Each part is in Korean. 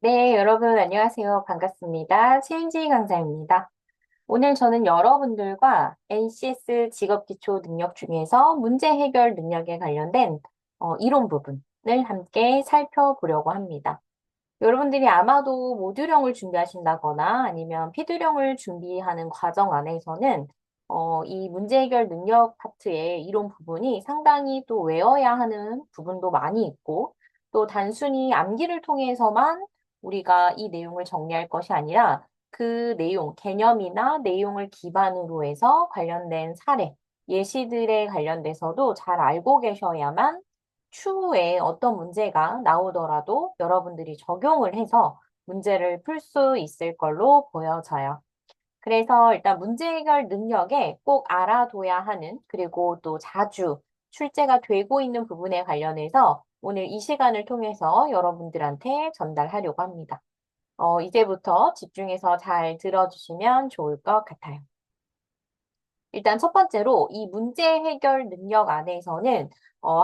네, 여러분 안녕하세요. 반갑습니다. 최윤지 강사입니다. 오늘 저는 여러분들과 NCS 직업기초 능력 중에서 문제 해결 능력에 관련된 이론 부분을 함께 살펴보려고 합니다. 여러분들이 아마도 모듈형을 준비하신다거나 아니면 피드령을 준비하는 과정 안에서는 이 문제 해결 능력 파트의 이론 부분이 상당히 또 외워야 하는 부분도 많이 있고 또 단순히 암기를 통해서만 우리가 이 내용을 정리할 것이 아니라 그 내용, 개념이나 내용을 기반으로 해서 관련된 사례, 예시들에 관련돼서도 잘 알고 계셔야만 추후에 어떤 문제가 나오더라도 여러분들이 적용을 해서 문제를 풀 수 있을 걸로 보여져요. 그래서 일단 문제 해결 능력에 꼭 알아둬야 하는 그리고 또 자주 출제가 되고 있는 부분에 관련해서 오늘 이 시간을 통해서 여러분들한테 전달하려고 합니다. 이제부터 집중해서 잘 들어주시면 좋을 것 같아요. 일단 첫 번째로 이 문제 해결 능력 안에서는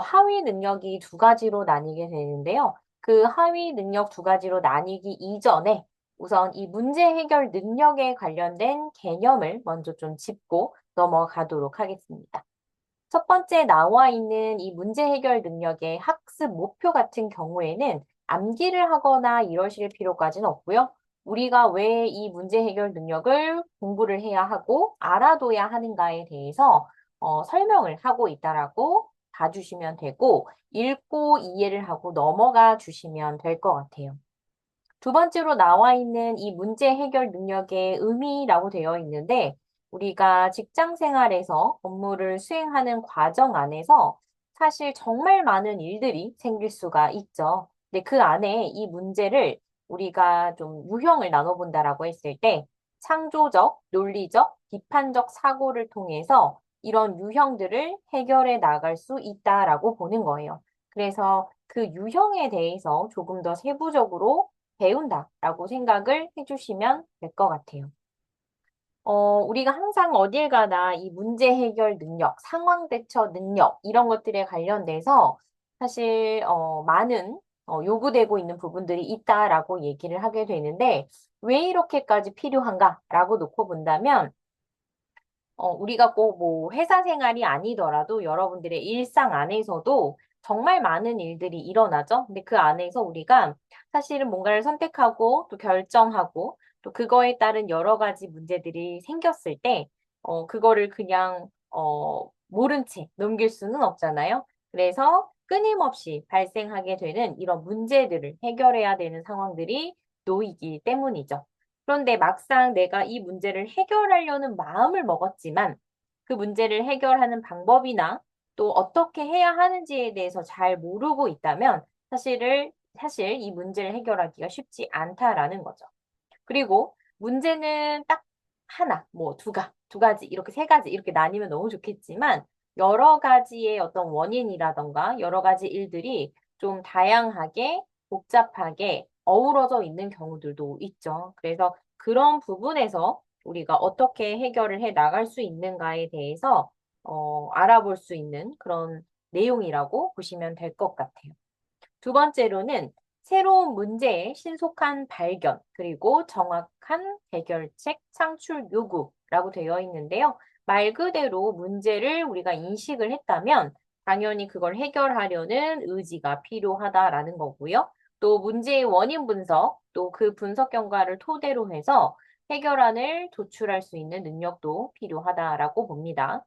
하위 능력이 두 가지로 나뉘게 되는데요. 그 하위 능력 두 가지로 나뉘기 이전에 우선 이 문제 해결 능력에 관련된 개념을 먼저 좀 짚고 넘어가도록 하겠습니다. 첫 번째 나와 있는 이 문제 해결 능력의 학습 목표 같은 경우에는 암기를 하거나 이러실 필요까지는 없고요. 우리가 왜 이 문제 해결 능력을 공부를 해야 하고 알아둬야 하는가에 대해서 설명을 하고 있다라고 봐주시면 되고 읽고 이해를 하고 넘어가 주시면 될 것 같아요. 두 번째로 나와 있는 이 문제 해결 능력의 의미라고 되어 있는데, 우리가 직장 생활에서 업무를 수행하는 과정 안에서 사실 정말 많은 일들이 생길 수가 있죠. 근데 그 안에 이 문제를 우리가 좀 유형을 나눠본다라고 했을 때, 창조적, 논리적, 비판적 사고를 통해서 이런 유형들을 해결해 나갈 수 있다라고 보는 거예요. 그래서 그 유형에 대해서 조금 더 세부적으로 배운다라고 생각을 해주시면 될 것 같아요. 우리가 항상 어딜 가나 이 문제 해결 능력, 상황 대처 능력, 이런 것들에 관련돼서 사실, 많은, 요구되고 있는 부분들이 있다라고 얘기를 하게 되는데, 왜 이렇게까지 필요한가라고 놓고 본다면, 우리가 꼭 뭐 회사 생활이 아니더라도 여러분들의 일상 안에서도 정말 많은 일들이 일어나죠. 근데 그 안에서 우리가 사실은 뭔가를 선택하고 또 결정하고 또 그거에 따른 여러 가지 문제들이 생겼을 때, 그거를 그냥, 모른 채 넘길 수는 없잖아요. 그래서 끊임없이 발생하게 되는 이런 문제들을 해결해야 되는 상황들이 놓이기 때문이죠. 그런데 막상 내가 이 문제를 해결하려는 마음을 먹었지만 그 문제를 해결하는 방법이나 또 어떻게 해야 하는지에 대해서 잘 모르고 있다면 사실 이 문제를 해결하기가 쉽지 않다라는 거죠. 그리고 문제는 딱 하나, 뭐 두 가지, 이렇게 세 가지 이렇게 나뉘면 너무 좋겠지만 여러 가지의 어떤 원인이라던가 여러 가지 일들이 좀 다양하게 복잡하게 어우러져 있는 경우들도 있죠. 그래서 그런 부분에서 우리가 어떻게 해결을 해 나갈 수 있는가에 대해서 알아볼 수 있는 그런 내용이라고 보시면 될 것 같아요. 두 번째로는 새로운 문제의 신속한 발견, 그리고 정확한 해결책 창출 요구라고 되어 있는데요. 말 그대로 문제를 우리가 인식을 했다면 당연히 그걸 해결하려는 의지가 필요하다라는 거고요. 또 문제의 원인 분석, 또 그 분석 결과를 토대로 해서 해결안을 도출할 수 있는 능력도 필요하다라고 봅니다.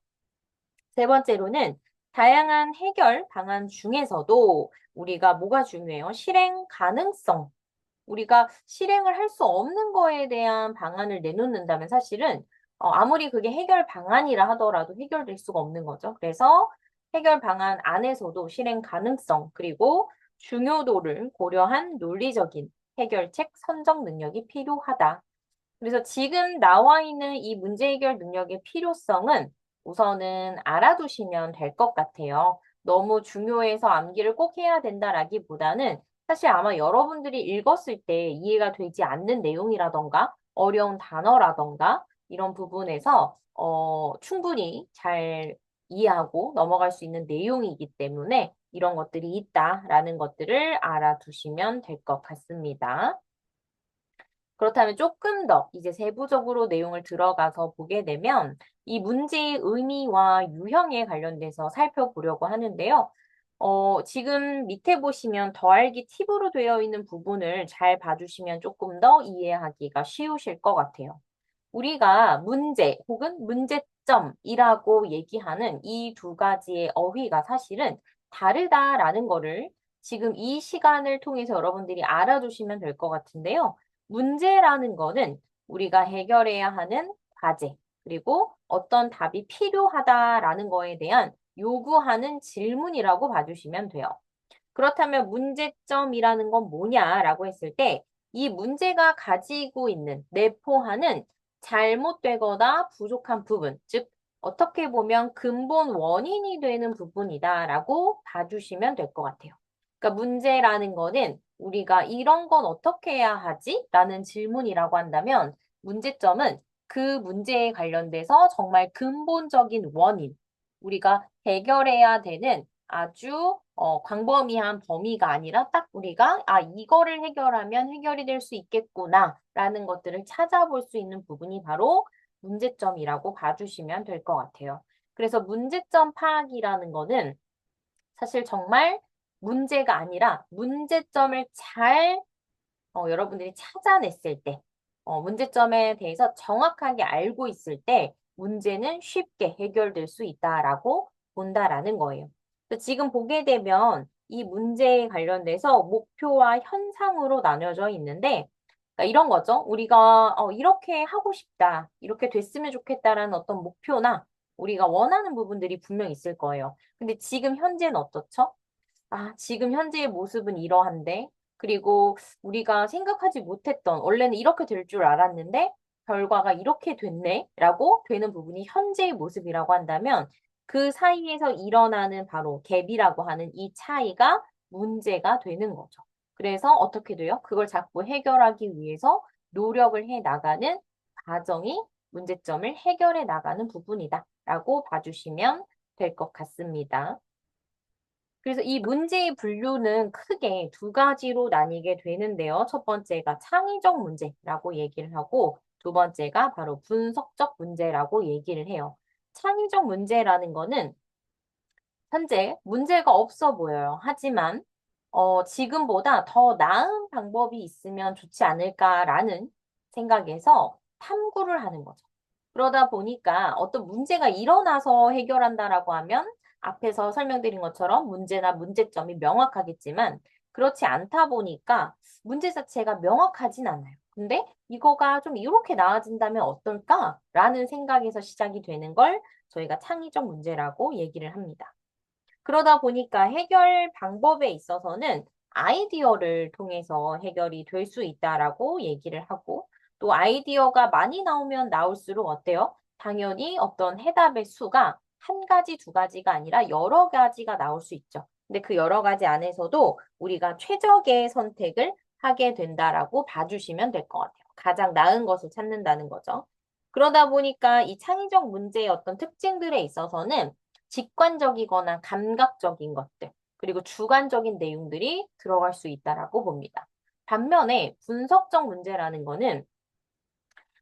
세 번째로는 다양한 해결 방안 중에서도 우리가 뭐가 중요해요? 실행 가능성. 우리가 실행을 할 수 없는 거에 대한 방안을 내놓는다면 사실은 아무리 그게 해결 방안이라 하더라도 해결될 수가 없는 거죠. 그래서 해결 방안 안에서도 실행 가능성 그리고 중요도를 고려한 논리적인 해결책 선정 능력이 필요하다. 그래서 지금 나와 있는 이 문제 해결 능력의 필요성은 우선은 알아두시면 될 것 같아요. 너무 중요해서 암기를 꼭 해야 된다라기보다는 사실 아마 여러분들이 읽었을 때 이해가 되지 않는 내용이라던가 어려운 단어라던가 이런 부분에서 충분히 잘 이해하고 넘어갈 수 있는 내용이기 때문에 이런 것들이 있다라는 것들을 알아두시면 될 것 같습니다. 그렇다면 조금 더 이제 세부적으로 내용을 들어가서 보게 되면 이 문제의 의미와 유형에 관련돼서 살펴보려고 하는데요. 지금 밑에 보시면 더하기 팁으로 되어 있는 부분을 잘 봐주시면 조금 더 이해하기가 쉬우실 것 같아요. 우리가 문제 혹은 문제점이라고 얘기하는 이 두 가지의 어휘가 사실은 다르다라는 거를 지금 이 시간을 통해서 여러분들이 알아두시면 될 것 같은데요. 문제라는 거는 우리가 해결해야 하는 과제, 그리고 어떤 답이 필요하다라는 거에 대한 요구하는 질문이라고 봐주시면 돼요. 그렇다면 문제점이라는 건 뭐냐라고 했을 때 이 문제가 가지고 있는 내포하는 잘못되거나 부족한 부분, 즉 어떻게 보면 근본 원인이 되는 부분이다라고 봐주시면 될 것 같아요. 그러니까 문제라는 거는 우리가 이런 건 어떻게 해야 하지? 라는 질문이라고 한다면 문제점은 그 문제에 관련돼서 정말 근본적인 원인, 우리가 해결해야 되는 아주 광범위한 범위가 아니라 딱 우리가 이거를 해결하면 해결이 될 수 있겠구나 라는 것들을 찾아볼 수 있는 부분이 바로 문제점이라고 봐주시면 될 것 같아요. 그래서 문제점 파악이라는 거는 사실 정말 문제가 아니라 문제점을 잘 여러분들이 찾아냈을 때, 문제점에 대해서 정확하게 알고 있을 때 문제는 쉽게 해결될 수 있다라고 본다라는 거예요. 그래서 지금 보게 되면 이 문제에 관련돼서 목표와 현상으로 나뉘어져 있는데, 그러니까 이런 거죠. 우리가 이렇게 하고 싶다, 이렇게 됐으면 좋겠다라는 어떤 목표나 우리가 원하는 부분들이 분명 있을 거예요. 근데 지금 현재는 어떻죠? 지금 현재의 모습은 이러한데, 그리고 우리가 생각하지 못했던, 원래는 이렇게 될 줄 알았는데, 결과가 이렇게 됐네? 라고 되는 부분이 현재의 모습이라고 한다면, 그 사이에서 일어나는 바로 갭이라고 하는 이 차이가 문제가 되는 거죠. 그래서 어떻게 돼요? 그걸 자꾸 해결하기 위해서 노력을 해 나가는 과정이 문제점을 해결해 나가는 부분이다. 라고 봐주시면 될 것 같습니다. 그래서 이 문제의 분류는 크게 두 가지로 나뉘게 되는데요. 첫 번째가 창의적 문제라고 얘기를 하고 두 번째가 바로 분석적 문제라고 얘기를 해요. 창의적 문제라는 거는 현재 문제가 없어 보여요. 하지만 지금보다 더 나은 방법이 있으면 좋지 않을까라는 생각에서 탐구를 하는 거죠. 그러다 보니까 어떤 문제가 일어나서 해결한다라고 하면 앞에서 설명드린 것처럼 문제나 문제점이 명확하겠지만 그렇지 않다 보니까 문제 자체가 명확하진 않아요. 근데 이거가 좀 이렇게 나아진다면 어떨까라는 생각에서 시작이 되는 걸 저희가 창의적 문제라고 얘기를 합니다. 그러다 보니까 해결 방법에 있어서는 아이디어를 통해서 해결이 될 수 있다라고 얘기를 하고 또 아이디어가 많이 나오면 나올수록 어때요? 당연히 어떤 해답의 수가 한 가지, 두 가지가 아니라 여러 가지가 나올 수 있죠. 근데 그 여러 가지 안에서도 우리가 최적의 선택을 하게 된다라고 봐주시면 될 것 같아요. 가장 나은 것을 찾는다는 거죠. 그러다 보니까 이 창의적 문제의 어떤 특징들에 있어서는 직관적이거나 감각적인 것들, 그리고 주관적인 내용들이 들어갈 수 있다라고 봅니다. 반면에 분석적 문제라는 거는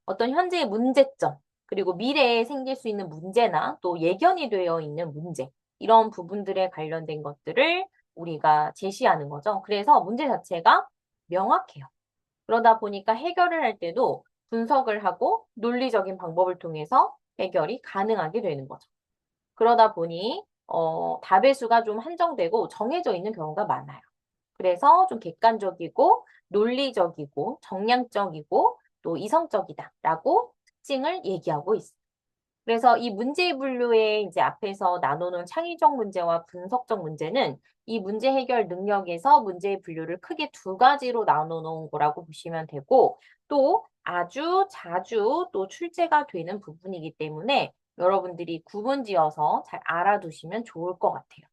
어떤 현재의 문제점, 그리고 미래에 생길 수 있는 문제나 또 예견이 되어 있는 문제, 이런 부분들에 관련된 것들을 우리가 제시하는 거죠. 그래서 문제 자체가 명확해요. 그러다 보니까 해결을 할 때도 분석을 하고 논리적인 방법을 통해서 해결이 가능하게 되는 거죠. 그러다 보니 답의 수가 좀 한정되고 정해져 있는 경우가 많아요. 그래서 좀 객관적이고 논리적이고 정량적이고 또 이성적이다라고 특징을 얘기하고 있어요. 그래서 이 문제 분류에 이제 앞에서 나누는 창의적 문제와 분석적 문제는 이 문제 해결 능력에서 문제의 분류를 크게 두 가지로 나눠 놓은 거라고 보시면 되고 또 아주 자주 또 출제가 되는 부분이기 때문에 여러분들이 구분지어서 잘 알아두시면 좋을 것 같아요.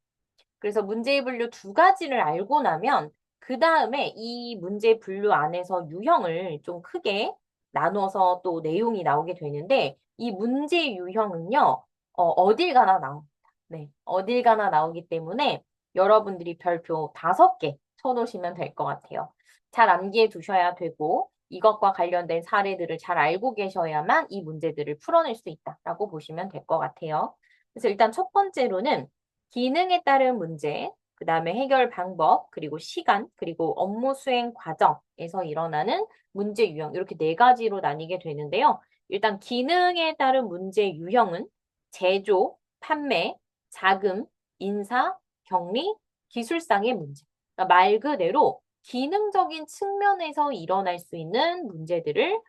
그래서 문제의 분류 두 가지를 알고 나면 그 다음에 이 문제 분류 안에서 유형을 좀 크게 나눠서 또 내용이 나오게 되는데 이 문제 유형은요, 어딜 가나 나옵니다. 네, 어딜 가나 나오기 때문에 여러분들이 별표 5개 쳐놓으시면 될 것 같아요. 잘 암기해 두셔야 되고 이것과 관련된 사례들을 잘 알고 계셔야만 이 문제들을 풀어낼 수 있다라고 보시면 될 것 같아요. 그래서 일단 첫 번째로는 기능에 따른 문제, 그 다음에 해결 방법, 그리고 시간, 그리고 업무 수행 과정에서 일어나는 문제 유형, 이렇게 네 가지로 나뉘게 되는데요. 일단 기능에 따른 문제 유형은 제조, 판매, 자금, 인사, 격리, 기술상의 문제. 그러니까 말 그대로 기능적인 측면에서 일어날 수 있는 문제들을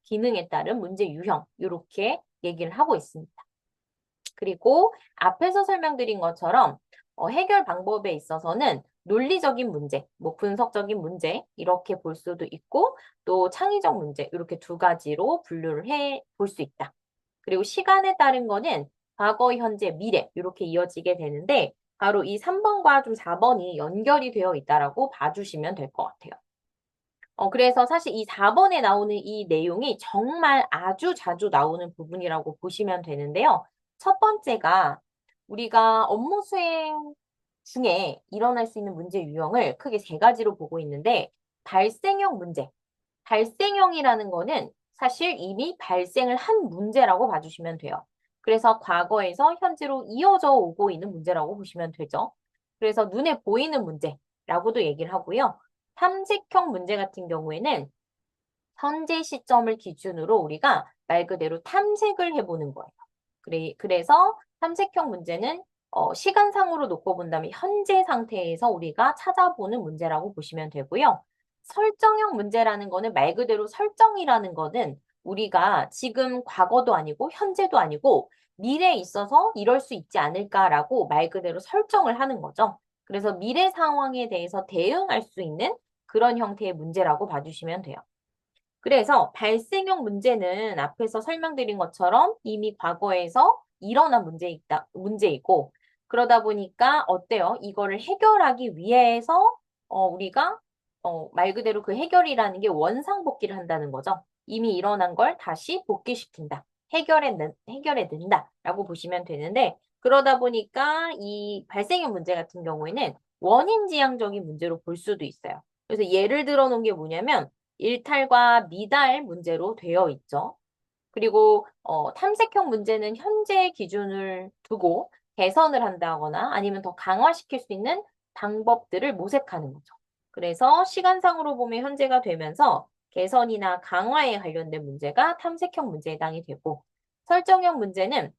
기능에 따른 문제 유형, 이렇게 얘기를 하고 있습니다. 그리고 앞에서 설명드린 것처럼 해결 방법에 있어서는 논리적인 문제, 뭐 분석적인 문제 이렇게 볼 수도 있고 또 창의적 문제 이렇게 두 가지로 분류를 해 볼 수 있다. 그리고 시간에 따른 거는 과거, 현재, 미래 이렇게 이어지게 되는데 바로 이 3번과 좀 4번이 연결이 되어 있다라고 봐주시면 될 것 같아요. 그래서 사실 이 4번에 나오는 이 내용이 정말 아주 자주 나오는 부분이라고 보시면 되는데요. 첫 번째가 우리가 업무 수행 중에 일어날 수 있는 문제 유형을 크게 세 가지로 보고 있는데 발생형 문제. 발생형이라는 거는 사실 이미 발생을 한 문제라고 봐주시면 돼요. 그래서 과거에서 현재로 이어져 오고 있는 문제라고 보시면 되죠. 그래서 눈에 보이는 문제라고도 얘기를 하고요. 탐색형 문제 같은 경우에는 현재 시점을 기준으로 우리가 말 그대로 탐색을 해보는 거예요. 그래서 탐색형 문제는 시간상으로 놓고 본다면 현재 상태에서 우리가 찾아보는 문제라고 보시면 되고요. 설정형 문제라는 거는 말 그대로 설정이라는 거는 우리가 지금 과거도 아니고 현재도 아니고 미래에 있어서 이럴 수 있지 않을까라고 말 그대로 설정을 하는 거죠. 그래서 미래 상황에 대해서 대응할 수 있는 그런 형태의 문제라고 봐주시면 돼요. 그래서 발생형 문제는 앞에서 설명드린 것처럼 이미 과거에서 일어난 문제이고, 그러다 보니까 어때요? 이거를 해결하기 위해서, 우리가, 말 그대로 그 해결이라는 게 원상복귀를 한다는 거죠. 이미 일어난 걸 다시 복귀시킨다. 해결해 낸다. 라고 보시면 되는데, 그러다 보니까 이 발생형 문제 같은 경우에는 원인지향적인 문제로 볼 수도 있어요. 그래서 예를 들어 놓은 게 뭐냐면, 일탈과 미달 문제로 되어 있죠. 그리고 탐색형 문제는 현재 기준을 두고 개선을 한다거나 아니면 더 강화시킬 수 있는 방법들을 모색하는 거죠. 그래서 시간상으로 보면 현재가 되면서 개선이나 강화에 관련된 문제가 탐색형 문제에 해당이 되고 설정형 문제는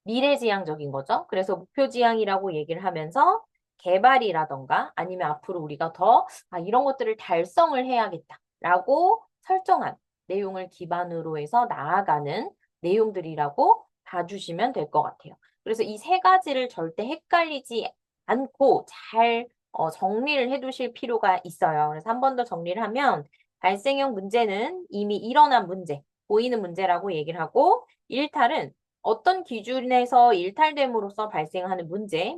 미래지향적인 거죠. 그래서 목표지향이라고 얘기를 하면서 개발이라던가 아니면 앞으로 우리가 더 이런 것들을 달성을 해야겠다라고 설정한 내용을 기반으로 해서 나아가는 내용들이라고 봐주시면 될 것 같아요. 그래서 이 세 가지를 절대 헷갈리지 않고 잘 정리를 해두실 필요가 있어요. 그래서 한 번 더 정리를 하면 발생형 문제는 이미 일어난 문제, 보이는 문제라고 얘기를 하고 일탈은 어떤 기준에서 일탈됨으로써 발생하는 문제,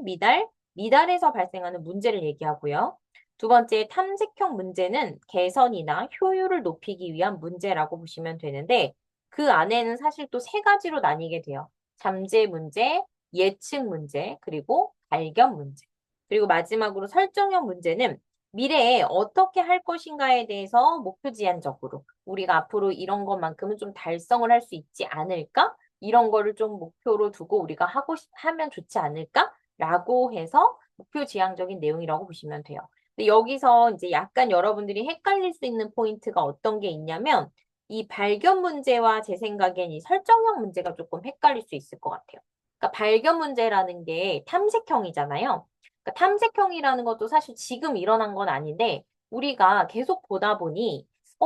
미달에서 발생하는 문제를 얘기하고요. 두 번째, 탐색형 문제는 개선이나 효율을 높이기 위한 문제라고 보시면 되는데, 그 안에는 사실 또 세 가지로 나뉘게 돼요. 잠재 문제, 예측 문제, 그리고 발견 문제. 그리고 마지막으로 설정형 문제는 미래에 어떻게 할 것인가에 대해서 목표 지향적으로 우리가 앞으로 이런 것만큼은 좀 달성을 할 수 있지 않을까? 이런 거를 좀 목표로 두고 우리가 하면 좋지 않을까라고 해서 목표 지향적인 내용이라고 보시면 돼요. 근데 여기서 이제 약간 여러분들이 헷갈릴 수 있는 포인트가 어떤 게 있냐면 이 발견 문제와 제 생각엔 이 설정형 문제가 조금 헷갈릴 수 있을 것 같아요. 그러니까 발견 문제라는 게 탐색형이잖아요. 그러니까 탐색형이라는 것도 사실 지금 일어난 건 아닌데 우리가 계속 보다 보니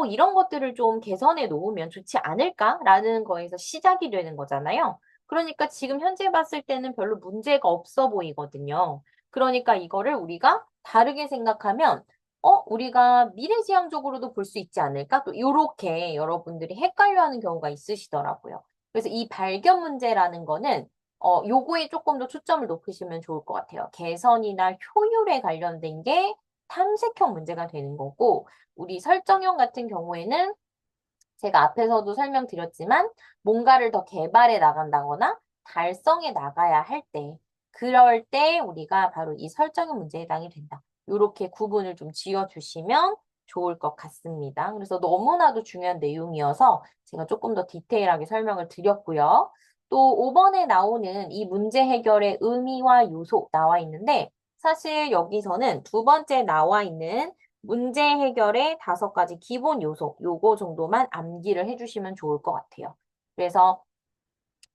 이런 것들을 좀 개선해 놓으면 좋지 않을까라는 거에서 시작이 되는 거잖아요. 그러니까 지금 현재 봤을 때는 별로 문제가 없어 보이거든요. 그러니까 이거를 우리가 다르게 생각하면, 우리가 미래지향적으로도 볼 수 있지 않을까? 또 이렇게 여러분들이 헷갈려하는 경우가 있으시더라고요. 그래서 이 발견 문제라는 거는 요거에 조금 더 초점을 높이시면 좋을 것 같아요. 개선이나 효율에 관련된 게 탐색형 문제가 되는 거고, 우리 설정형 같은 경우에는 제가 앞에서도 설명드렸지만 뭔가를 더 개발해 나간다거나 달성해 나가야 할 때, 그럴 때 우리가 바로 이 설정형 문제에 해당이 된다. 이렇게 구분을 좀 지어주시면 좋을 것 같습니다. 그래서 너무나도 중요한 내용이어서 제가 조금 더 디테일하게 설명을 드렸고요. 또 5번에 나오는 이 문제 해결의 의미와 요소 나와 있는데 사실 여기서는 두 번째 나와 있는 문제 해결의 5가지 기본 요소, 요거 정도만 암기를 해주시면 좋을 것 같아요. 그래서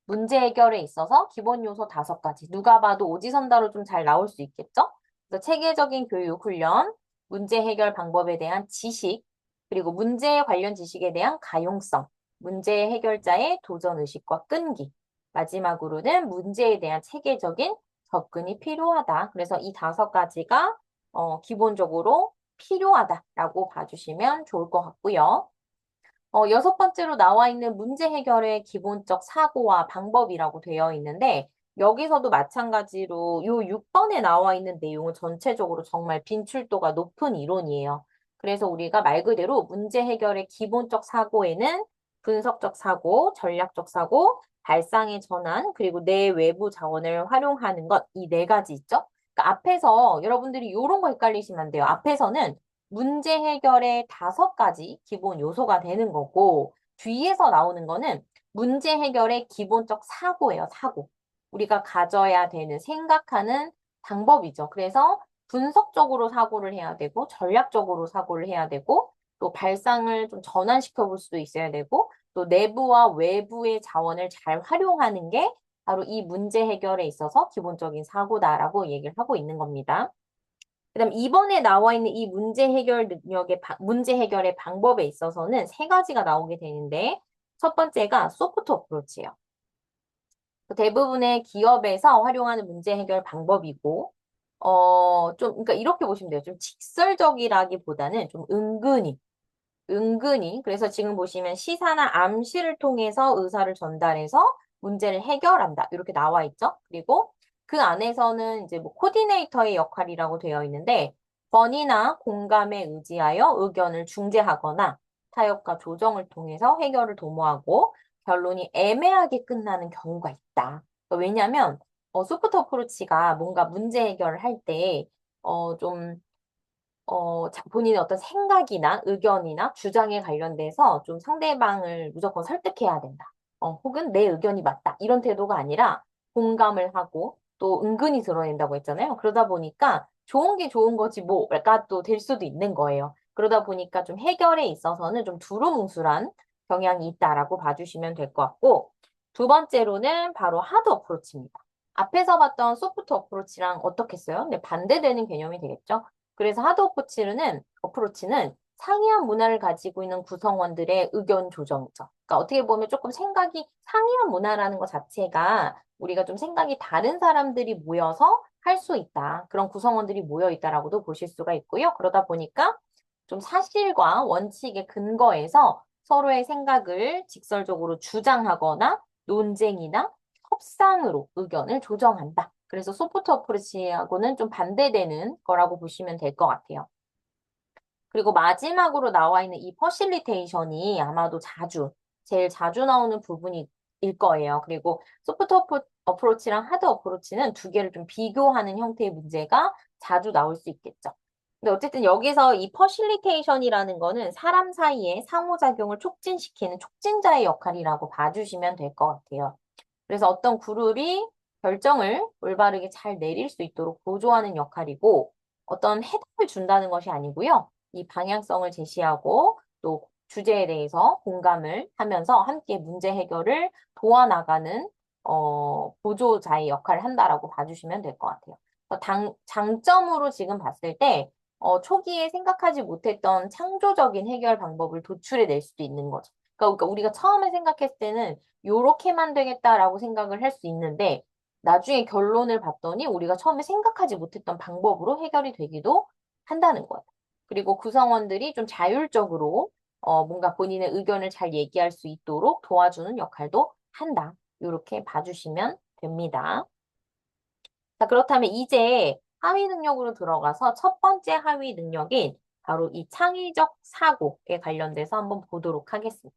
문제 해결에 있어서 기본 요소 5가지. 누가 봐도 오지선다로 좀 잘 나올 수 있겠죠? 그래서 체계적인 교육 훈련, 문제 해결 방법에 대한 지식, 그리고 문제 관련 지식에 대한 가용성, 문제 해결자의 도전 의식과 끈기, 마지막으로는 문제에 대한 체계적인 접근이 필요하다. 그래서 이 5가지가 기본적으로 필요하다라고 봐주시면 좋을 것 같고요. 6번째로 나와 있는 문제 해결의 기본적 사고와 방법이라고 되어 있는데, 여기서도 마찬가지로 요 6번에 나와 있는 내용은 전체적으로 정말 빈출도가 높은 이론이에요. 그래서 우리가 말 그대로 문제 해결의 기본적 사고에는 분석적 사고, 전략적 사고, 발상의 전환, 그리고 내 외부 자원을 활용하는 것, 이 4가지 있죠? 그러니까 앞에서 여러분들이 이런 거 헷갈리시면 안 돼요. 앞에서는 문제 해결의 5가지 기본 요소가 되는 거고, 뒤에서 나오는 거는 문제 해결의 기본적 사고예요, 사고. 우리가 가져야 되는, 생각하는 방법이죠. 그래서 분석적으로 사고를 해야 되고, 전략적으로 사고를 해야 되고, 또 발상을 좀 전환시켜 볼 수도 있어야 되고, 또 내부와 외부의 자원을 잘 활용하는 게 바로 이 문제 해결에 있어서 기본적인 사고다라고 얘기를 하고 있는 겁니다. 그다음 2번에 나와 있는 이 문제 해결의 방법에 있어서는 3가지가 나오게 되는데 첫 번째가 소프트 어프로치예요. 대부분의 기업에서 활용하는 문제 해결 방법이고 그러니까 이렇게 보시면 돼요. 좀 직설적이라기보다는 좀 은근히 그래서 지금 보시면 시사나 암시를 통해서 의사를 전달해서 문제를 해결한다. 이렇게 나와 있죠. 그리고 그 안에서는 이제 뭐 코디네이터의 역할이라고 되어 있는데 권위나 공감에 의지하여 의견을 중재하거나 타협과 조정을 통해서 해결을 도모하고 결론이 애매하게 끝나는 경우가 있다. 왜냐하면 소프트 어프로치가 뭔가 문제 해결을 할 때, 좀 본인의 어떤 생각이나 의견이나 주장에 관련돼서 좀 상대방을 무조건 설득해야 된다. 혹은 내 의견이 맞다. 이런 태도가 아니라 공감을 하고 또 은근히 드러낸다고 했잖아요. 그러다 보니까 좋은 게 좋은 거지 뭐가 또 될 수도 있는 거예요. 그러다 보니까 좀 해결에 있어서는 좀 두루뭉술한 경향이 있다라고 봐주시면 될 것 같고 두 번째로는 바로 하드 어프로치입니다. 앞에서 봤던 소프트 어프로치랑 어떻겠어요? 네, 반대되는 개념이 되겠죠? 그래서 하드 어프로치는 상이한 문화를 가지고 있는 구성원들의 의견 조정이죠. 그러니까 어떻게 보면 조금 생각이 상이한 문화라는 것 자체가 우리가 좀 생각이 다른 사람들이 모여서 할 수 있다. 그런 구성원들이 모여 있다라고도 보실 수가 있고요. 그러다 보니까 좀 사실과 원칙에 근거해서 서로의 생각을 직설적으로 주장하거나 논쟁이나 협상으로 의견을 조정한다. 그래서 소프트 어프로치하고는 좀 반대되는 거라고 보시면 될 것 같아요. 그리고 마지막으로 나와 있는 이 퍼실리테이션이 아마도 제일 자주 나오는 부분일 거예요. 그리고 소프트 어프로치랑 하드 어프로치는 두 개를 좀 비교하는 형태의 문제가 자주 나올 수 있겠죠. 근데 어쨌든 여기서 이 퍼실리테이션이라는 거는 사람 사이의 상호작용을 촉진시키는 촉진자의 역할이라고 봐주시면 될 것 같아요. 그래서 어떤 그룹이 결정을 올바르게 잘 내릴 수 있도록 보조하는 역할이고 어떤 해답을 준다는 것이 아니고요. 이 방향성을 제시하고 또 주제에 대해서 공감을 하면서 함께 문제 해결을 도와나가는 보조자의 역할을 한다라고 봐주시면 될 것 같아요. 장점으로 지금 봤을 때 초기에 생각하지 못했던 창조적인 해결 방법을 도출해낼 수도 있는 거죠. 그러니까 우리가 처음에 생각했을 때는 요렇게만 되겠다라고 생각을 할 수 있는데 나중에 결론을 봤더니 우리가 처음에 생각하지 못했던 방법으로 해결이 되기도 한다는 거예요. 그리고 구성원들이 좀 자율적으로 뭔가 본인의 의견을 잘 얘기할 수 있도록 도와주는 역할도 한다. 이렇게 봐주시면 됩니다. 자, 그렇다면 이제 하위 능력으로 들어가서 첫 번째 하위 능력인 바로 이 창의적 사고에 관련돼서 한번 보도록 하겠습니다.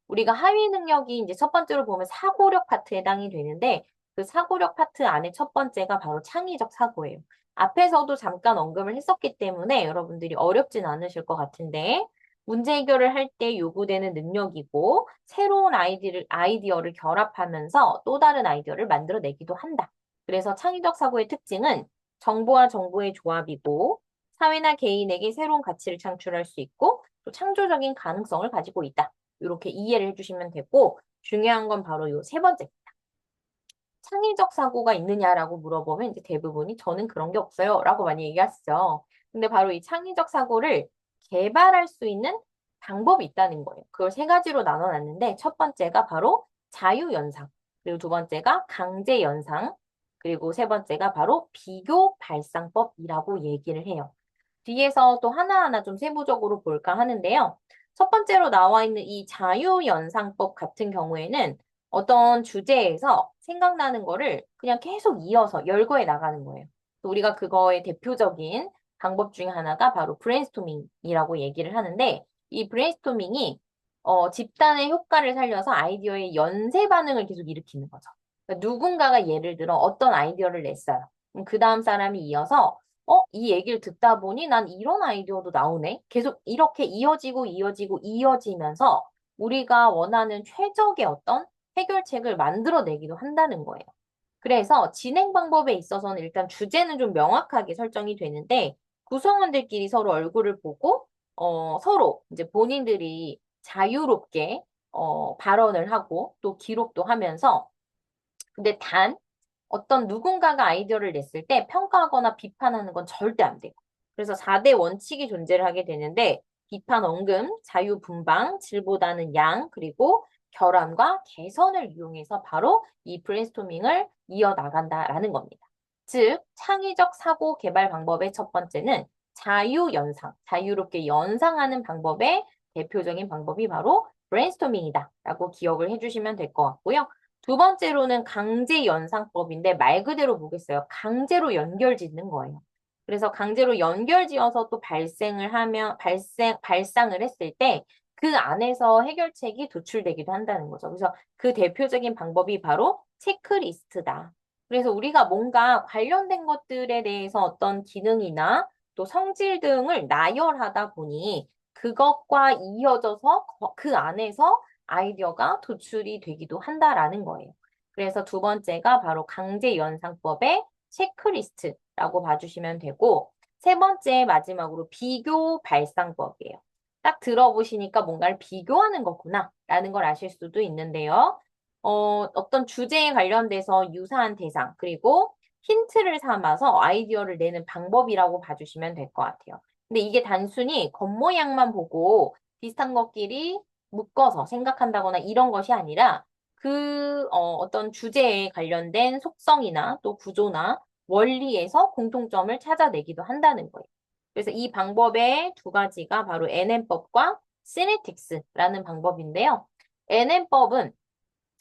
우리가 하위 능력이 이제 첫 번째로 보면 사고력 파트에 해당이 되는데 그 사고력 파트 안에 첫 번째가 바로 창의적 사고예요. 앞에서도 잠깐 언급을 했었기 때문에 여러분들이 어렵진 않으실 것 같은데, 문제 해결을 할 때 요구되는 능력이고, 새로운 아이디어를 결합하면서 또 다른 아이디어를 만들어내기도 한다. 그래서 창의적 사고의 특징은 정보와 정보의 조합이고, 사회나 개인에게 새로운 가치를 창출할 수 있고, 또 창조적인 가능성을 가지고 있다. 이렇게 이해를 해주시면 되고, 중요한 건 바로 요 세 번째. 창의적 사고가 있느냐라고 물어보면 이제 대부분이 저는 그런 게 없어요. 라고 많이 얘기하시죠. 근데 바로 이 창의적 사고를 개발할 수 있는 방법이 있다는 거예요. 그걸 세 가지로 나눠놨는데 첫 번째가 바로 자유연상, 그리고 두 번째가 강제연상, 그리고 세 번째가 바로 비교 발상법이라고 얘기를 해요. 뒤에서 또 하나하나 좀 세부적으로 볼까 하는데요. 첫 번째로 나와 있는 이 자유연상법 같은 경우에는 어떤 주제에서 생각나는 거를 그냥 계속 이어서 열거해 나가는 거예요. 우리가 그거의 대표적인 방법 중에 하나가 바로 브레인스토밍이라고 얘기를 하는데 이 브레인스토밍이 집단의 효과를 살려서 아이디어의 연쇄 반응을 계속 일으키는 거죠. 그러니까 누군가가 예를 들어 어떤 아이디어를 냈어요. 그럼 그 다음 사람이 이어서 이 얘기를 듣다 보니 난 이런 아이디어도 나오네. 계속 이렇게 이어지고 이어지고 이어지면서 우리가 원하는 최적의 어떤 해결책을 만들어내기도 한다는 거예요. 그래서 진행 방법에 있어서는 일단 주제는 좀 명확하게 설정이 되는데 구성원들끼리 서로 얼굴을 보고 서로 이제 본인들이 자유롭게 발언을 하고 또 기록도 하면서 근데 단 어떤 누군가가 아이디어를 냈을 때 평가하거나 비판하는 건 절대 안 돼요. 그래서 4대 원칙이 존재를 하게 되는데 비판 언금, 자유 분방, 질보다는 양, 그리고 결함과 개선을 이용해서 바로 이 브레인스토밍을 이어나간다라는 겁니다. 즉, 창의적 사고 개발 방법의 첫 번째는 자유연상, 자유롭게 연상하는 방법의 대표적인 방법이 바로 브레인스토밍이다 라고 기억을 해주시면 될 것 같고요. 두 번째로는 강제 연상법인데 말 그대로 뭐겠어요? 강제로 연결짓는 거예요. 그래서 강제로 연결지어서 또 발상을 했을 때 그 안에서 해결책이 도출되기도 한다는 거죠. 그래서 그 대표적인 방법이 바로 체크리스트다. 그래서 우리가 뭔가 관련된 것들에 대해서 어떤 기능이나 또 성질 등을 나열하다 보니 그것과 이어져서 그 안에서 아이디어가 도출이 되기도 한다라는 거예요. 그래서 두 번째가 바로 강제연상법의 체크리스트라고 봐주시면 되고, 세 번째 마지막으로 비교 발상법이에요. 딱 들어보시니까 뭔가를 비교하는 거구나 라는 걸 아실 수도 있는데요. 어떤 주제에 관련돼서 유사한 대상, 그리고 힌트를 삼아서 아이디어를 내는 방법이라고 봐주시면 될 것 같아요. 근데 이게 단순히 겉모양만 보고 비슷한 것끼리 묶어서 생각한다거나 이런 것이 아니라 어떤 주제에 관련된 속성이나 또 구조나 원리에서 공통점을 찾아내기도 한다는 거예요. 그래서 이 방법의 두 가지가 바로 NM법과 시네틱스라는 방법인데요. NM법은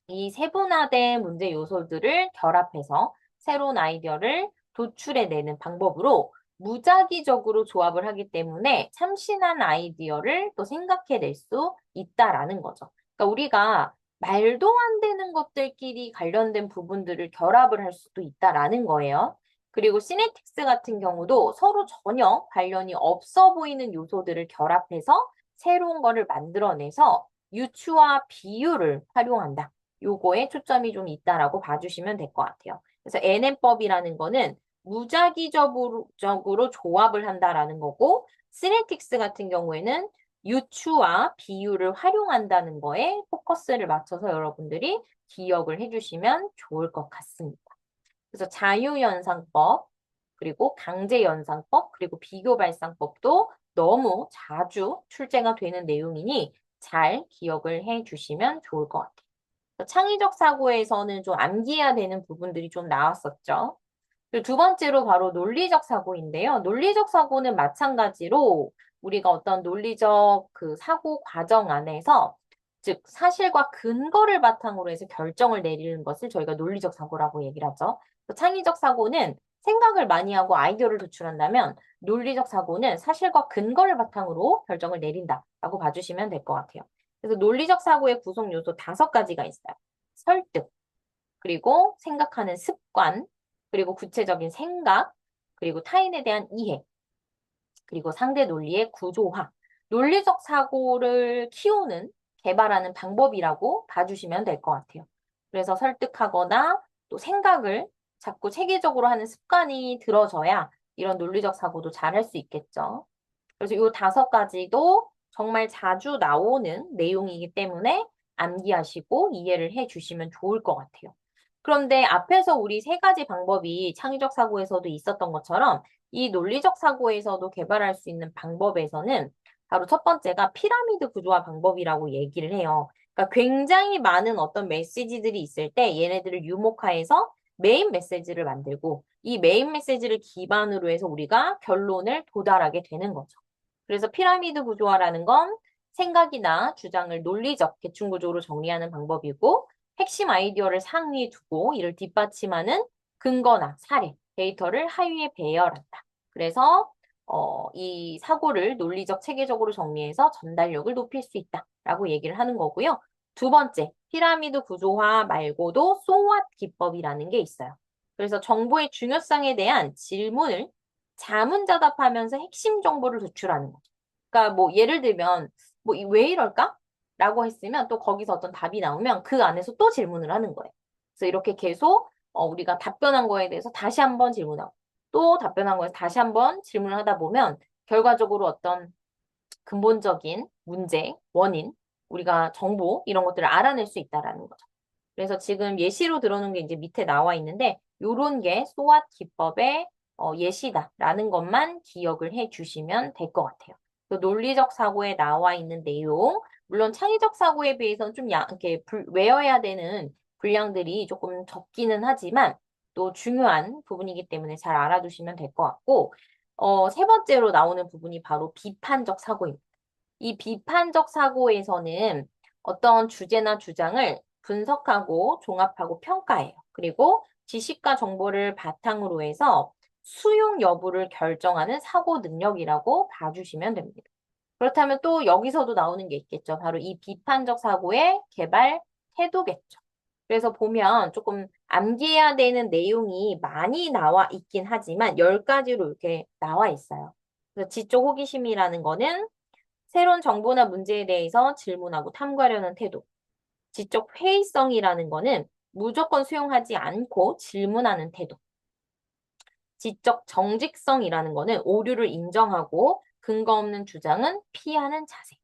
이 세분화된 문제 요소들을 결합해서 새로운 아이디어를 도출해내는 방법으로 무작위적으로 조합을 하기 때문에 참신한 아이디어를 또 생각해낼 수 있다라는 거죠. 그러니까 우리가 말도 안 되는 것들끼리 관련된 부분들을 결합을 할 수도 있다라는 거예요. 그리고 시네틱스 같은 경우도 서로 전혀 관련이 없어 보이는 요소들을 결합해서 새로운 거를 만들어내서 유추와 비유를 활용한다. 요거에 초점이 좀 있다라고 봐주시면 될 것 같아요. 그래서 NM법이라는 거는 무작위적으로 조합을 한다라는 거고, 시네틱스 같은 경우에는 유추와 비유를 활용한다는 거에 포커스를 맞춰서 여러분들이 기억을 해주시면 좋을 것 같습니다. 그래서 자유연상법, 그리고 강제연상법, 그리고 비교발상법도 너무 자주 출제가 되는 내용이니 잘 기억을 해주시면 좋을 것 같아요. 창의적 사고에서는 좀 암기해야 되는 부분들이 좀 나왔었죠. 그리고 두 번째로 바로 논리적 사고인데요. 논리적 사고는 마찬가지로 우리가 어떤 논리적 그 사고 과정 안에서 즉 사실과 근거를 바탕으로 해서 결정을 내리는 것을 저희가 논리적 사고라고 얘기를 하죠. 창의적 사고는 생각을 많이 하고 아이디어를 도출한다면 논리적 사고는 사실과 근거를 바탕으로 결정을 내린다라고 봐주시면 될 것 같아요. 그래서 논리적 사고의 구성 요소 5가지가 있어요. 설득, 그리고 생각하는 습관, 그리고 구체적인 생각, 그리고 타인에 대한 이해, 그리고 상대 논리의 구조화, 논리적 사고를 키우는, 개발하는 방법이라고 봐주시면 될 것 같아요. 그래서 설득하거나 또 생각을 자꾸 체계적으로 하는 습관이 들어져야 이런 논리적 사고도 잘 할 수 있겠죠. 그래서 이 5가지도 정말 자주 나오는 내용이기 때문에 암기하시고 이해를 해 주시면 좋을 것 같아요. 그런데 앞에서 우리 3가지 방법이 창의적 사고에서도 있었던 것처럼 이 논리적 사고에서도 개발할 수 있는 방법에서는 바로 첫 번째가 피라미드 구조화 방법이라고 얘기를 해요. 그러니까 굉장히 많은 어떤 메시지들이 있을 때 얘네들을 유목화해서 메인 메시지를 만들고 이 메인 메시지를 기반으로 해서 우리가 결론을 도달하게 되는 거죠. 그래서 피라미드 구조화라는 건 생각이나 주장을 논리적 계층 구조로 정리하는 방법이고 핵심 아이디어를 상위에 두고 이를 뒷받침하는 근거나 사례, 데이터를 하위에 배열한다. 그래서 이 사고를 논리적 체계적으로 정리해서 전달력을 높일 수 있다라고 얘기를 하는 거고요. 두 번째, 피라미드 구조화 말고도 So What 기법이라는 게 있어요. 그래서 정보의 중요성에 대한 질문을 자문자답하면서 핵심 정보를 도출하는 거죠. 그러니까 뭐 예를 들면 뭐 왜 이럴까? 라고 했으면 또 거기서 어떤 답이 나오면 그 안에서 또 질문을 하는 거예요. 그래서 이렇게 계속 우리가 답변한 거에 대해서 다시 한번 질문하고 또 답변한 거에서 다시 한번 질문을 하다 보면 결과적으로 어떤 근본적인 문제, 원인, 우리가 정보 이런 것들을 알아낼 수 있다라는 거죠. 그래서 지금 예시로 들어놓은 게 이제 밑에 나와 있는데 요런 게 소왓 기법의 예시다라는 것만 기억을 해 주시면 될 것 같아요. 그 논리적 사고에 나와 있는 내용, 물론 창의적 사고에 비해서는 좀 이렇게 외워야 되는 분량들이 조금 적기는 하지만 또 중요한 부분이기 때문에 잘 알아두시면 될 것 같고, 세 번째로 나오는 부분이 바로 비판적 사고입니다. 이 비판적 사고에서는 어떤 주제나 주장을 분석하고 종합하고 평가해요. 그리고 지식과 정보를 바탕으로 해서 수용 여부를 결정하는 사고 능력이라고 봐주시면 됩니다. 그렇다면 또 여기서도 나오는 게 있겠죠. 바로 이 비판적 사고의 개발 태도겠죠. 그래서 보면 조금 암기해야 되는 내용이 많이 나와 있긴 하지만 10가지로 이렇게 나와 있어요. 그래서 지적 호기심이라는 거는 새로운 정보나 문제에 대해서 질문하고 탐구하려는 태도. 지적 회의성이라는 거는 무조건 수용하지 않고 질문하는 태도. 지적 정직성이라는 거는 오류를 인정하고 근거 없는 주장은 피하는 자세.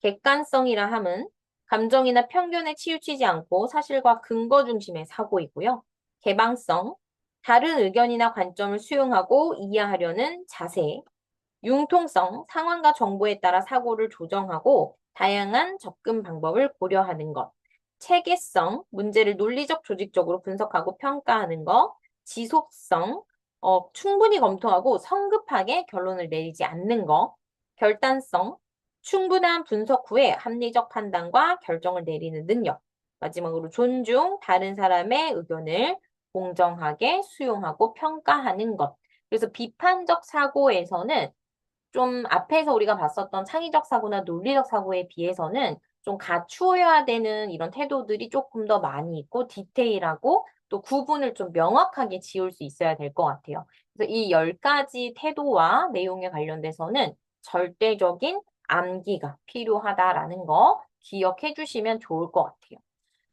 객관성이라 함은 감정이나 편견에 치우치지 않고 사실과 근거 중심의 사고이고요. 개방성, 다른 의견이나 관점을 수용하고 이해하려는 자세. 융통성, 상황과 정보에 따라 사고를 조정하고 다양한 접근 방법을 고려하는 것. 체계성, 문제를 논리적 조직적으로 분석하고 평가하는 것. 지속성, 충분히 검토하고 성급하게 결론을 내리지 않는 것. 결단성, 충분한 분석 후에 합리적 판단과 결정을 내리는 능력. 마지막으로 존중, 다른 사람의 의견을 공정하게 수용하고 평가하는 것. 그래서 비판적 사고에서는 좀 앞에서 우리가 봤었던 창의적 사고나 논리적 사고에 비해서는 좀 갖추어야 되는 이런 태도들이 조금 더 많이 있고 디테일하고 또 구분을 좀 명확하게 지을 수 있어야 될 것 같아요. 그래서 이 10가지 태도와 내용에 관련돼서는 절대적인 암기가 필요하다라는 거 기억해 주시면 좋을 것 같아요.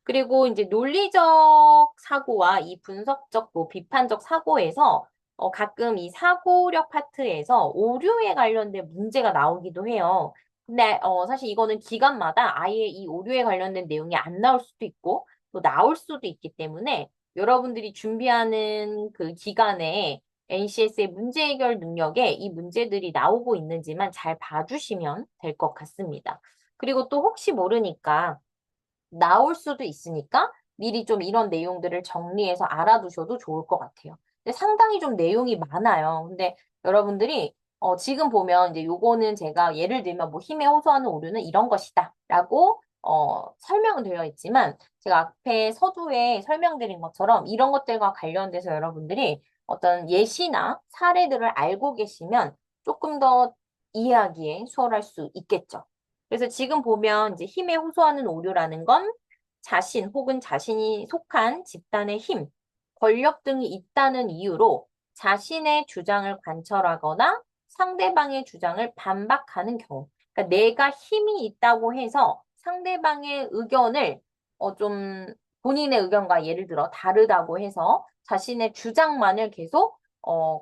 그리고 이제 논리적 사고와 이 분석적, 뭐 비판적 사고에서 가끔 이 사고력 파트에서 오류에 관련된 문제가 나오기도 해요. 근데 사실 이거는 기간마다 아예 이 오류에 관련된 내용이 안 나올 수도 있고 또 나올 수도 있기 때문에 여러분들이 준비하는 그 기간에 NCS의 문제 해결 능력에 이 문제들이 나오고 있는지만 잘 봐주시면 될 것 같습니다. 그리고 또 혹시 모르니까 나올 수도 있으니까 미리 좀 이런 내용들을 정리해서 알아두셔도 좋을 것 같아요. 근데 상당히 좀 내용이 많아요. 근데 여러분들이 지금 보면 이제 요거는 제가 예를 들면 뭐 힘에 호소하는 오류는 이런 것이다 라고 설명은 되어 있지만 제가 앞에 서두에 설명드린 것처럼 이런 것들과 관련돼서 여러분들이 어떤 예시나 사례들을 알고 계시면 조금 더 이해하기에 수월할 수 있겠죠. 그래서 지금 보면 이제 힘에 호소하는 오류라는 건 자신 혹은 자신이 속한 집단의 힘, 권력 등이 있다는 이유로 자신의 주장을 관철하거나 상대방의 주장을 반박하는 경우. 그러니까 내가 힘이 있다고 해서 상대방의 의견을 좀 본인의 의견과 예를 들어 다르다고 해서 자신의 주장만을 계속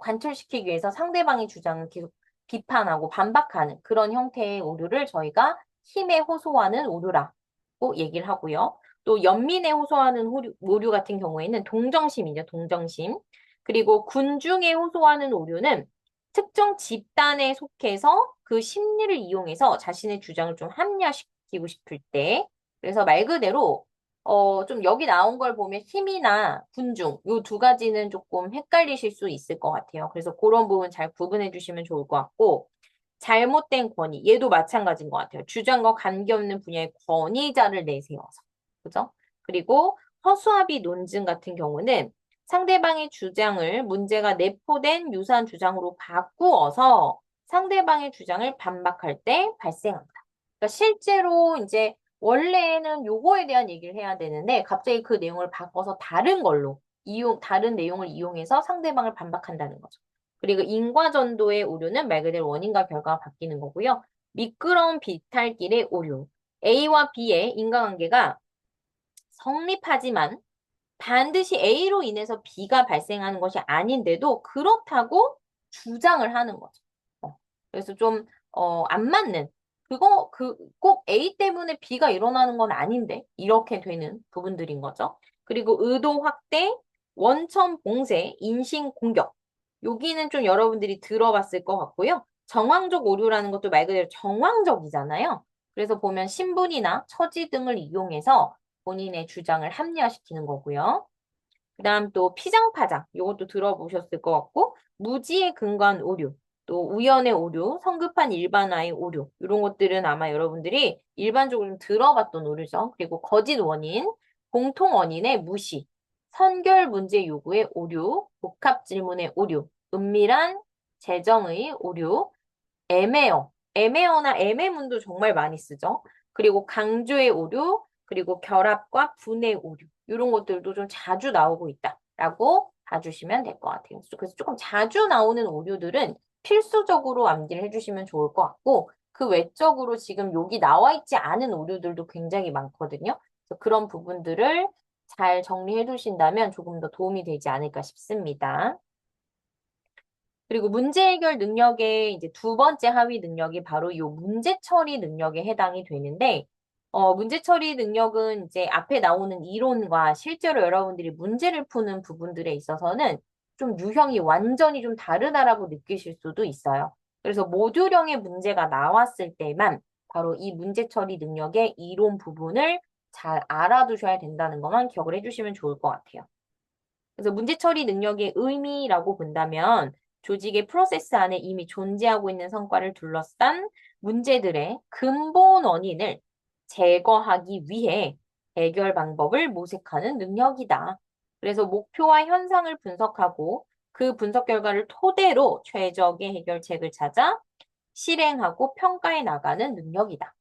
관철시키기 위해서 상대방의 주장을 계속 비판하고 반박하는 그런 형태의 오류를 저희가 힘에 호소하는 오류라고 얘기를 하고요. 또 연민에 호소하는 오류 같은 경우에는 동정심이죠, 동정심. 그리고 군중에 호소하는 오류는 특정 집단에 속해서 그 심리를 이용해서 자신의 주장을 좀 합리화시키고 싶을 때, 그래서 말 그대로 좀 여기 나온 걸 보면 힘이나 군중, 요 두 가지는 조금 헷갈리실 수 있을 것 같아요. 그래서 그런 부분 잘 구분해 주시면 좋을 것 같고, 잘못된 권위, 얘도 마찬가지인 것 같아요. 주장과 관계없는 분야의 권위자를 내세워서. 그죠? 그리고 허수아비 논증 같은 경우는 상대방의 주장을 문제가 내포된 유사한 주장으로 바꾸어서 상대방의 주장을 반박할 때 발생한다. 그러니까 실제로 이제 원래는 요거에 대한 얘기를 해야 되는데 갑자기 그 내용을 바꿔서 다른 걸로 다른 내용을 이용해서 상대방을 반박한다는 거죠. 그리고 인과전도의 오류는 말 그대로 원인과 결과가 바뀌는 거고요. 미끄러운 비탈길의 오류. A와 B의 인과관계가 성립하지만 반드시 A로 인해서 B가 발생하는 것이 아닌데도 그렇다고 주장을 하는 거죠. 그래서 좀, 안 맞는. 꼭 A 때문에 B가 일어나는 건 아닌데, 이렇게 되는 부분들인 거죠. 그리고 의도 확대, 원천 봉쇄, 인신 공격. 여기는 좀 여러분들이 들어봤을 것 같고요. 정황적 오류라는 것도 말 그대로 정황적이잖아요. 그래서 보면 신분이나 처지 등을 이용해서 본인의 주장을 합리화시키는 거고요. 그다음 또 피장파장, 이것도 들어보셨을 것 같고, 무지에 근거한 오류, 또 우연의 오류, 성급한 일반화의 오류, 이런 것들은 아마 여러분들이 일반적으로 좀 들어봤던 오류죠. 그리고 거짓 원인, 공통 원인의 무시, 선결 문제 요구의 오류, 복합 질문의 오류, 은밀한 재정의 오류, 애매어, 애매어나 애매문도 정말 많이 쓰죠. 그리고 강조의 오류, 그리고 결합과 분의 오류, 이런 것들도 좀 자주 나오고 있다라고 봐주시면 될 것 같아요. 그래서 조금 자주 나오는 오류들은 필수적으로 암기를 해주시면 좋을 것 같고, 그 외적으로 지금 여기 나와 있지 않은 오류들도 굉장히 많거든요. 그래서 그런 부분들을 잘 정리해 두신다면 조금 더 도움이 되지 않을까 싶습니다. 그리고 문제 해결 능력의 이제 두 번째 하위 능력이 바로 이 문제 처리 능력에 해당이 되는데, 문제 처리 능력은 이제 앞에 나오는 이론과 실제로 여러분들이 문제를 푸는 부분들에 있어서는 좀 유형이 완전히 좀 다르다라고 느끼실 수도 있어요. 그래서 모듈형의 문제가 나왔을 때만 바로 이 문제 처리 능력의 이론 부분을 잘 알아두셔야 된다는 것만 기억을 해주시면 좋을 것 같아요. 그래서 문제 처리 능력의 의미라고 본다면 조직의 프로세스 안에 이미 존재하고 있는 성과를 둘러싼 문제들의 근본 원인을 제거하기 위해 해결 방법을 모색하는 능력이다. 그래서 목표와 현상을 분석하고 그 분석 결과를 토대로 최적의 해결책을 찾아 실행하고 평가해 나가는 능력이다.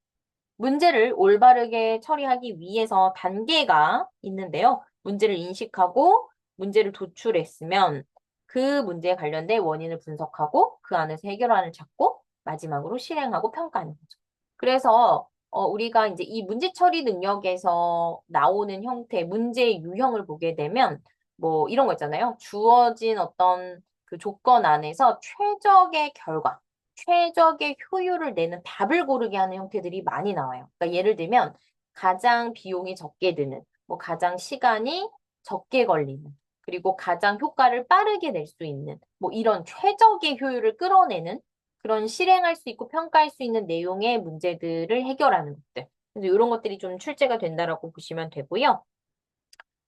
문제를 올바르게 처리하기 위해서 단계가 있는데요. 문제를 인식하고 문제를 도출했으면 그 문제에 관련된 원인을 분석하고 그 안에서 해결안을 찾고 마지막으로 실행하고 평가하는 거죠. 그래서 우리가 이제 이 문제 처리 능력에서 나오는 형태, 문제의 유형을 보게 되면 뭐 이런 거 있잖아요. 주어진 어떤 그 조건 안에서 최적의 결과, 최적의 효율을 내는 답을 고르게 하는 형태들이 많이 나와요. 그러니까 예를 들면 가장 비용이 적게 드는, 뭐 가장 시간이 적게 걸리는, 그리고 가장 효과를 빠르게 낼 수 있는, 뭐 이런 최적의 효율을 끌어내는 그런 실행할 수 있고 평가할 수 있는 내용의 문제들을 해결하는 것들. 그래서 이런 것들이 좀 출제가 된다라고 보시면 되고요.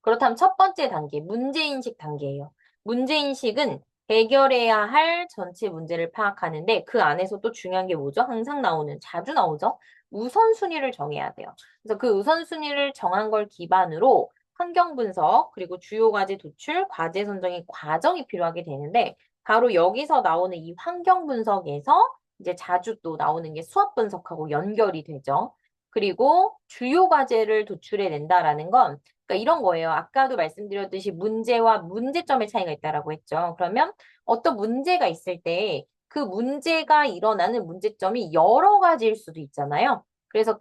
그렇다면 첫 번째 단계, 문제인식 단계예요. 문제인식은 해결해야 할 전체 문제를 파악하는데 그 안에서 또 중요한 게 뭐죠? 항상 나오는, 자주 나오죠? 우선순위를 정해야 돼요. 그래서 그 우선순위를 정한 걸 기반으로 환경 분석, 그리고 주요 과제 도출, 과제 선정의 과정이 필요하게 되는데 바로 여기서 나오는 이 환경 분석에서 이제 자주 또 나오는 게 수학 분석하고 연결이 되죠. 그리고 주요 과제를 도출해낸다라는 건 그러니까 이런 거예요. 아까도 말씀드렸듯이 문제와 문제점의 차이가 있다라고 했죠. 그러면 어떤 문제가 있을 때 그 문제가 일어나는 문제점이 여러 가지일 수도 있잖아요. 그래서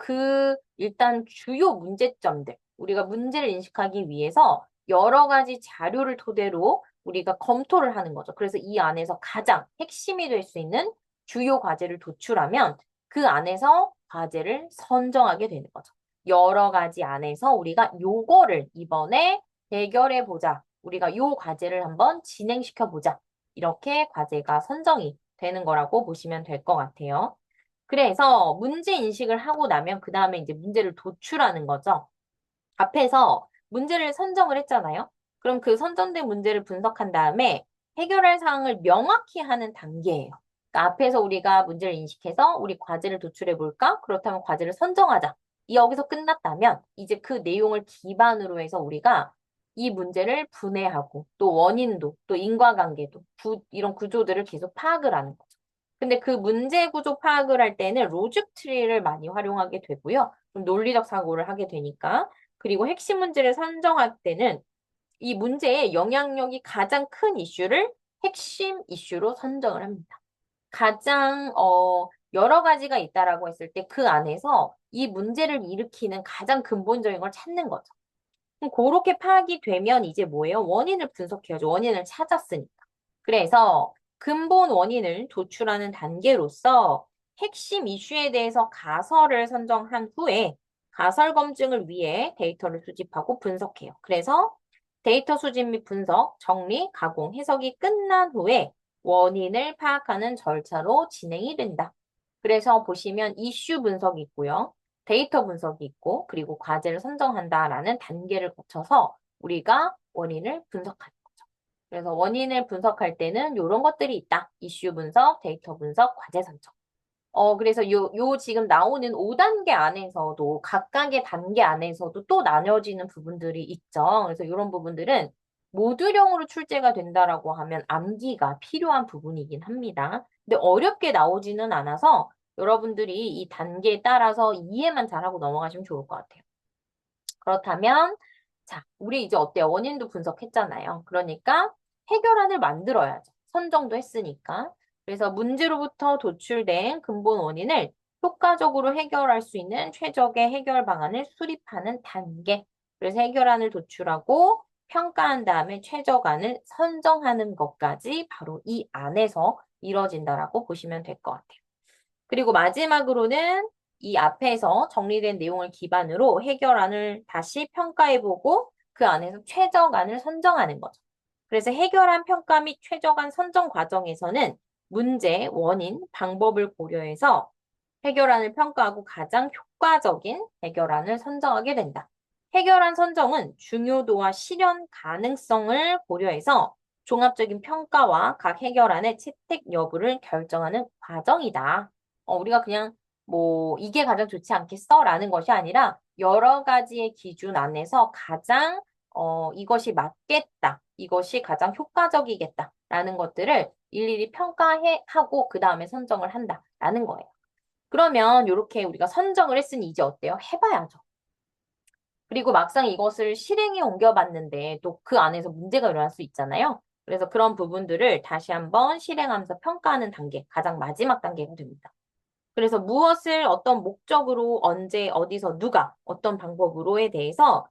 일단 주요 문제점들, 우리가 문제를 인식하기 위해서 여러 가지 자료를 토대로 우리가 검토를 하는 거죠. 그래서 이 안에서 가장 핵심이 될 수 있는 주요 과제를 도출하면 그 안에서 과제를 선정하게 되는 거죠. 여러 가지 안에서 우리가 요거를 이번에 해결해 보자. 우리가 요 과제를 한번 진행시켜 보자. 이렇게 과제가 선정이 되는 거라고 보시면 될 것 같아요. 그래서 문제 인식을 하고 나면 그 다음에 이제 문제를 도출하는 거죠. 앞에서 문제를 선정을 했잖아요. 그럼 그 선정된 문제를 분석한 다음에 해결할 사항을 명확히 하는 단계예요. 그러니까 앞에서 우리가 문제를 인식해서 우리 과제를 도출해 볼까? 그렇다면 과제를 선정하자. 여기서 끝났다면 이제 그 내용을 기반으로 해서 우리가 이 문제를 분해하고 또 원인도 또 인과관계도 이런 구조들을 계속 파악을 하는 거죠. 근데 그 문제 구조 파악을 할 때는 로직 트리를 많이 활용하게 되고요. 좀 논리적 사고를 하게 되니까. 그리고 핵심 문제를 선정할 때는 이 문제의 영향력이 가장 큰 이슈를 핵심 이슈로 선정을 합니다. 가장 여러 가지가 있다라고 했을 때 그 안에서 이 문제를 일으키는 가장 근본적인 걸 찾는 거죠. 그럼 그렇게 파악이 되면 이제 뭐예요? 원인을 분석해야죠. 원인을 찾았으니까. 그래서 근본 원인을 도출하는 단계로서 핵심 이슈에 대해서 가설을 선정한 후에 가설 검증을 위해 데이터를 수집하고 분석해요. 그래서 데이터 수집 및 분석, 정리, 가공, 해석이 끝난 후에 원인을 파악하는 절차로 진행이 된다. 그래서 보시면 이슈 분석이 있고요. 데이터 분석이 있고, 그리고 과제를 선정한다라는 단계를 거쳐서 우리가 원인을 분석하는 거죠. 그래서 원인을 분석할 때는 이런 것들이 있다. 이슈 분석, 데이터 분석, 과제 선정. 그래서 요 지금 나오는 5단계 안에서도 각각의 단계 안에서도 또 나뉘어지는 부분들이 있죠. 그래서 이런 부분들은 모듈형으로 출제가 된다라고 하면 암기가 필요한 부분이긴 합니다. 근데 어렵게 나오지는 않아서 여러분들이 이 단계에 따라서 이해만 잘하고 넘어가시면 좋을 것 같아요. 그렇다면 자, 우리 이제 어때요? 원인도 분석했잖아요. 그러니까 해결안을 만들어야죠. 선정도 했으니까. 그래서 문제로부터 도출된 근본 원인을 효과적으로 해결할 수 있는 최적의 해결 방안을 수립하는 단계. 그래서 해결안을 도출하고 평가한 다음에 최적안을 선정하는 것까지 바로 이 안에서 이루어진다라고 보시면 될 것 같아요. 그리고 마지막으로는 이 앞에서 정리된 내용을 기반으로 해결안을 다시 평가해보고 그 안에서 최적안을 선정하는 거죠. 그래서 해결안 평가 및 최적안 선정 과정에서는 문제, 원인, 방법을 고려해서 해결안을 평가하고 가장 효과적인 해결안을 선정하게 된다. 해결안 선정은 중요도와 실현 가능성을 고려해서 종합적인 평가와 각 해결안의 채택 여부를 결정하는 과정이다. 우리가 그냥 뭐 이게 가장 좋지 않겠어? 라는 것이 아니라 여러 가지의 기준 안에서 가장 이것이 맞겠다. 이것이 가장 효과적이겠다. 라는 것들을 일일이 평가하고 그 다음에 선정을 한다라는 거예요. 그러면 이렇게 우리가 선정을 했으니 이제 어때요? 해봐야죠. 그리고 막상 이것을 실행에 옮겨봤는데 또 그 안에서 문제가 일어날 수 있잖아요. 그래서 그런 부분들을 다시 한번 실행하면서 평가하는 단계, 가장 마지막 단계가 됩니다. 그래서 무엇을 어떤 목적으로 언제 어디서 누가 어떤 방법으로에 대해서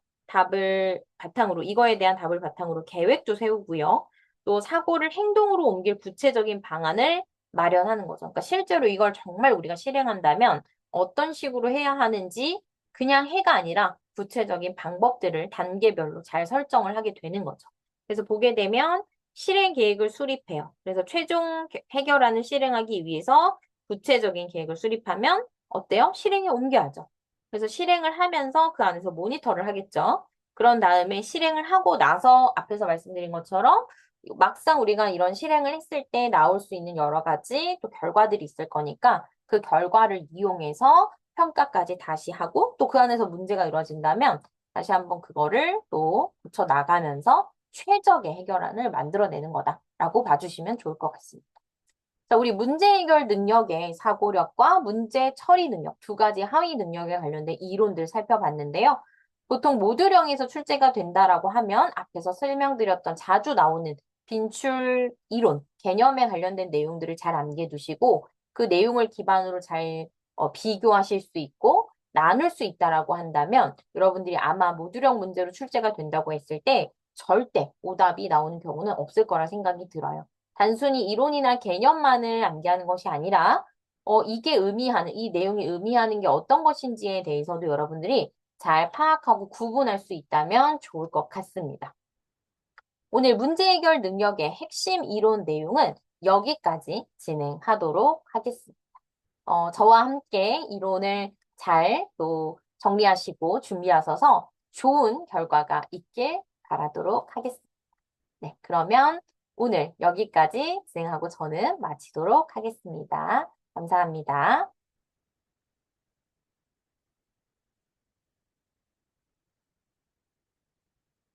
이거에 대한 답을 바탕으로 계획도 세우고요. 또 사고를 행동으로 옮길 구체적인 방안을 마련하는 거죠. 그러니까 실제로 이걸 정말 우리가 실행한다면 어떤 식으로 해야 하는지 그냥 해가 아니라 구체적인 방법들을 단계별로 잘 설정을 하게 되는 거죠. 그래서 보게 되면 실행 계획을 수립해요. 그래서 최종 해결안을 실행하기 위해서 구체적인 계획을 수립하면 어때요? 실행에 옮겨야죠. 그래서 실행을 하면서 그 안에서 모니터를 하겠죠. 그런 다음에 실행을 하고 나서 앞에서 말씀드린 것처럼 막상 우리가 이런 실행을 했을 때 나올 수 있는 여러 가지 또 결과들이 있을 거니까 그 결과를 이용해서 평가까지 다시 하고 또 그 안에서 문제가 이루어진다면 다시 한번 그거를 또 고쳐 나가면서 최적의 해결안을 만들어내는 거다라고 봐주시면 좋을 것 같습니다. 자, 우리 문제 해결 능력의 사고력과 문제 처리 능력, 두 가지 하위 능력에 관련된 이론들 살펴봤는데요. 보통 모듈형에서 출제가 된다라고 하면 앞에서 설명드렸던 자주 나오는 빈출 이론, 개념에 관련된 내용들을 잘 암기해두시고 그 내용을 기반으로 잘 비교하실 수 있고 나눌 수 있다라고 한다면 여러분들이 아마 모듈형 문제로 출제가 된다고 했을 때 절대 오답이 나오는 경우는 없을 거라 생각이 들어요. 단순히 이론이나 개념만을 암기하는 것이 아니라, 이 내용이 의미하는 게 어떤 것인지에 대해서도 여러분들이 잘 파악하고 구분할 수 있다면 좋을 것 같습니다. 오늘 문제 해결 능력의 핵심 이론 내용은 여기까지 진행하도록 하겠습니다. 저와 함께 이론을 잘 또 정리하시고 준비하셔서 좋은 결과가 있길 바라도록 하겠습니다. 네, 그러면 오늘 여기까지 진행하고 저는 마치도록 하겠습니다. 감사합니다.